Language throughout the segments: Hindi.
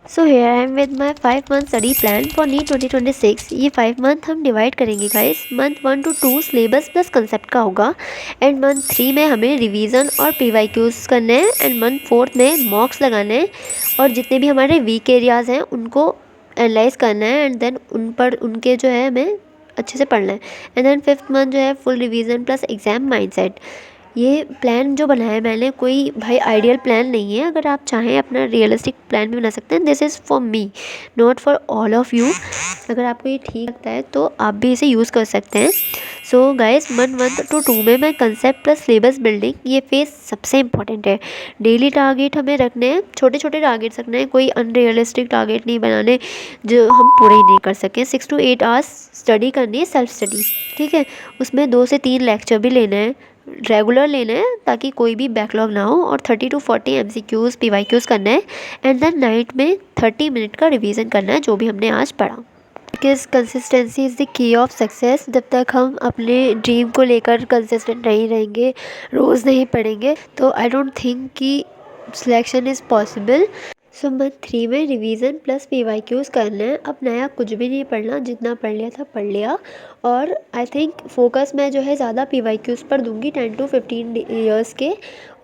So here I am with my 5 month study plan for NEET 2026। ये 5 मंथ हम डिवाइड करेंगे guys. Month 1 to 2 syllabus plus concept का होगा, एंड मंथ 3 में हमें रिवीजन और PYQs करने हैं, एंड मंथ 4 में मॉक्स लगाने हैं, और जितने भी हमारे वीक एरियाज़ हैं उनको एनालाइज करना है, एंड देन उन पर उनके जो है हमें अच्छे से पढ़ना है। एंड देन 5th मंथ जो है full revision plus exam mindset. ये प्लान जो बनाया है मैंने, कोई भाई आइडियल प्लान नहीं है। अगर आप चाहें अपना रियलिस्टिक प्लान भी बना सकते हैं। This is for me, not for all of you. अगर आपको ये ठीक लगता है तो आप भी इसे यूज़ कर सकते हैं। सो गाइस, मंथ 1 to 2 में मैं कंसेप्ट प्लस सिलेबस बिल्डिंग, ये फेज सबसे इंपॉर्टेंट है। डेली टारगेट हमें रखने हैं, छोटे छोटे टारगेट्स रखने हैं, कोई अनरियलिस्टिक टारगेट नहीं बनाने जो हम पूरे ही नहीं कर सकें। 6 to 8 आवर्स स्टडी करनी है, सेल्फ स्टडी, ठीक है। उसमें 2 से 3 लेक्चर भी लेना है, रेगुलर लेना है, ताकि कोई भी बैकलॉग ना हो, और 30 to 40 MCQs PYQs करना है, एंड देन नाइट में 30 मिनट का रिवीजन करना है जो भी हमने आज पढ़ा। Because consistency is the key of success. जब तक हम अपने ड्रीम को लेकर कंसिस्टेंट नहीं रहेंगे, रोज़ नहीं पढ़ेंगे, तो आई डोंट थिंक कि selection is possible. So month 3 में रिवीजन प्लस PYQs करना है। अब नया कुछ भी नहीं पढ़ना, जितना पढ़ लिया था पढ़ लिया। और आई थिंक फोकस मैं जो है ज़्यादा PYQs पर दूंगी, 10 to 15 ईयर्स के,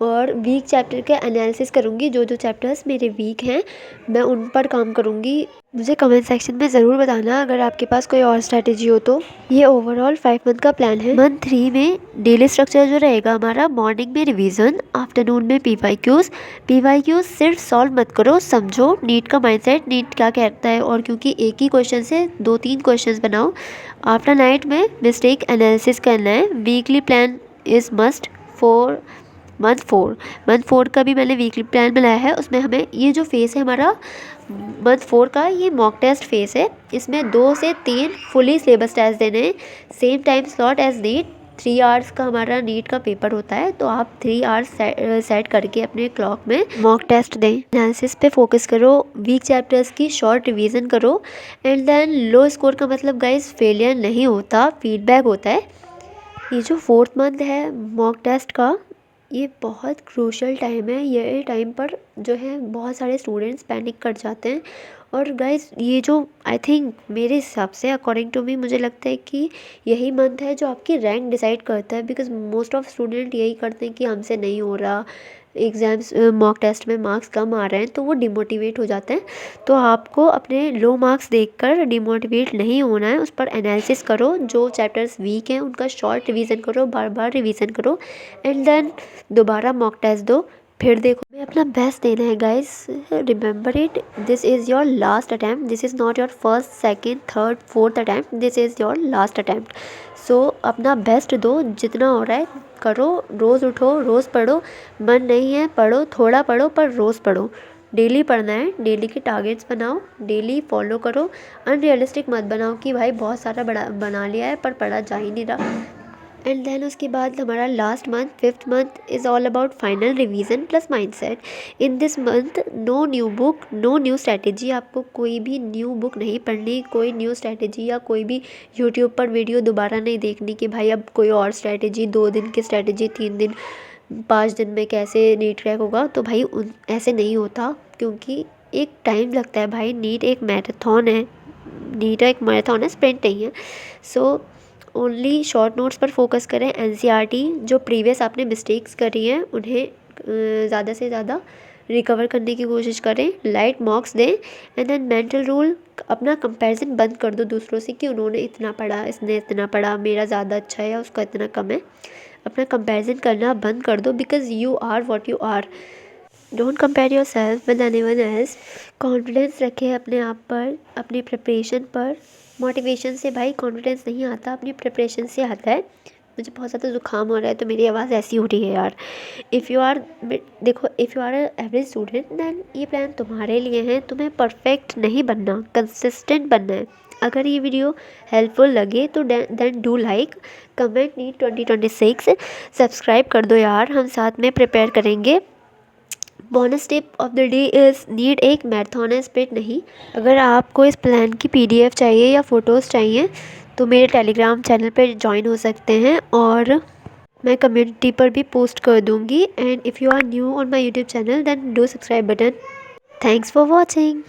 और वीक चैप्टर के एनालिसिस करूँगी। जो जो चैप्टर्स मेरे वीक हैं मैं उन पर काम करूँगी। मुझे कमेंट सेक्शन में ज़रूर बताना अगर आपके पास कोई और स्ट्रैटेजी हो तो। ये ओवरऑल 5 मंथ का प्लान है। मंथ 3 में डेली स्ट्रक्चर जो रहेगा हमारा, मॉर्निंग में रिवीजन, आफ्टरनून में PYQs सिर्फ सॉल्व मत करो, समझो नीट का माइंडसेट, नीट क्या कहता है, और क्योंकि एक ही क्वेश्चन से 2-3 क्वेश्चंस बनाओ। आफ्टर नाइट में मिस्टेक एनालिसिस करना है। Weekly plan is must for month 4 का भी मैंने वीकली प्लान बनाया है। उसमें हमें ये जो फेस है हमारा मंथ 4 का, ये मॉक टेस्ट फेस है। इसमें 2 से 3 फुली सिलेबस टेस्ट देने हैं, same time slot as NEET. 3 hours का हमारा नीट का पेपर होता है, तो आप 3 आवर्स सेट करके अपने क्लॉक में मॉक टेस्ट दें। एनालिसिस पे फोकस करो, वीक चैप्टर्स की शॉर्ट रिवीजन करो, एंड देन लो स्कोर का मतलब गाइस फेलियर नहीं होता, फीडबैक होता है। ये जो 4th मंथ है मॉक टेस्ट का, ये बहुत क्रूशल टाइम है। ये टाइम पर जो है बहुत सारे स्टूडेंट्स पैनिक कर जाते हैं। और गाइस, ये जो आई थिंक मेरे हिसाब से, अकॉर्डिंग टू मी, मुझे लगता है कि यही मंथ है जो आपकी रैंक डिसाइड करता है। बिकॉज मोस्ट ऑफ स्टूडेंट यही करते हैं कि हमसे नहीं हो रहा, एग्ज़ाम्स मॉक टेस्ट में मार्क्स कम आ रहे हैं, तो वो डिमोटिवेट हो जाते हैं। तो आपको अपने लो मार्क्स देखकर डिमोटिवेट नहीं होना है, उस पर एनालिसिस करो। जो चैप्टर्स वीक हैं उनका शॉर्ट रिवीजन करो, बार बार रिवीजन करो, एंड देन दोबारा मॉक टेस्ट दो, फिर देखो। हमें अपना बेस्ट देना है guys, remember it. This is your last attempt, this is not your first, second, third, fourth attempt, this is your last attempt. So अपना बेस्ट दो, जितना हो रहा है करो, रोज़ उठो, रोज़ पढ़ो। मन नहीं है पढ़ो, थोड़ा पढ़ो, पर रोज़ पढ़ो। डेली पढ़ना है, डेली के टारगेट्स बनाओ, डेली फॉलो करो। अनरियलिस्टिक मत बनाओ कि भाई बहुत सारा बना लिया है पर पढ़ा जा ही नहीं रहा। एंड देन उसके बाद हमारा last month, 5th month, is all about final revision plus mindset. In this month no new book, no new strategy. आपको कोई भी न्यू बुक नहीं पढ़नी, कोई न्यू स्ट्रैटेजी या कोई भी यूट्यूब पर वीडियो दोबारा नहीं देखनी कि भाई अब कोई और स्ट्रैटेजी, 2 दिन की स्ट्रैटेजी, 3 दिन, 5 दिन में कैसे नीट क्रैक होगा। तो भाई ऐसे नहीं होता, क्योंकि एक टाइम लगता है भाई। नीट एक मैराथन है, स्प्रिंट नहीं है। सो ओनली शॉर्ट नोट्स पर फोकस करें। NCERT जो प्रीवियस आपने मिस्टेक्स करी हैं उन्हें ज़्यादा से ज़्यादा रिकवर करने की कोशिश करें। लाइट मार्क्स दें, एंड देन मेंटल रूल, अपना कंपैरिजन बंद कर दो दूसरों से कि उन्होंने इतना पढ़ा, इसने इतना पढ़ा, मेरा ज़्यादा अच्छा है या उसका इतना कम है। अपना कंपैरिजन करना बंद कर दो, because you are what you are. Don't compare yourself with anyone else. Confidence रखें अपने आप पर, अपनी प्रिपरेशन पर। मोटिवेशन से भाई कॉन्फिडेंस नहीं आता, अपनी प्रिपरेशन से आता है। मुझे बहुत ज़्यादा ज़ुकाम हो रहा है तो मेरी आवाज़ ऐसी हो रही है यार। If you are average student, then ये प्लान तुम्हारे लिए है। तुम्हें परफेक्ट नहीं बनना, कंसिस्टेंट बनना है। अगर ये वीडियो हेल्पफुल लगे तो then do like, comment NEET 2026, subscribe कर दो यार, हम साथ में प्रिपेयर करेंगे। Bonus tip of the day is, NEET एक मैराथन है, स्प्रिंट नहीं। अगर आपको इस प्लान की PDF चाहिए या फ़ोटोज़ चाहिए तो मेरे टेलीग्राम चैनल पर ज्वाइन हो सकते हैं, और मैं कम्युनिटी पर भी पोस्ट कर दूँगी। And if you are new on my YouTube channel, then do subscribe button. Thanks for watching.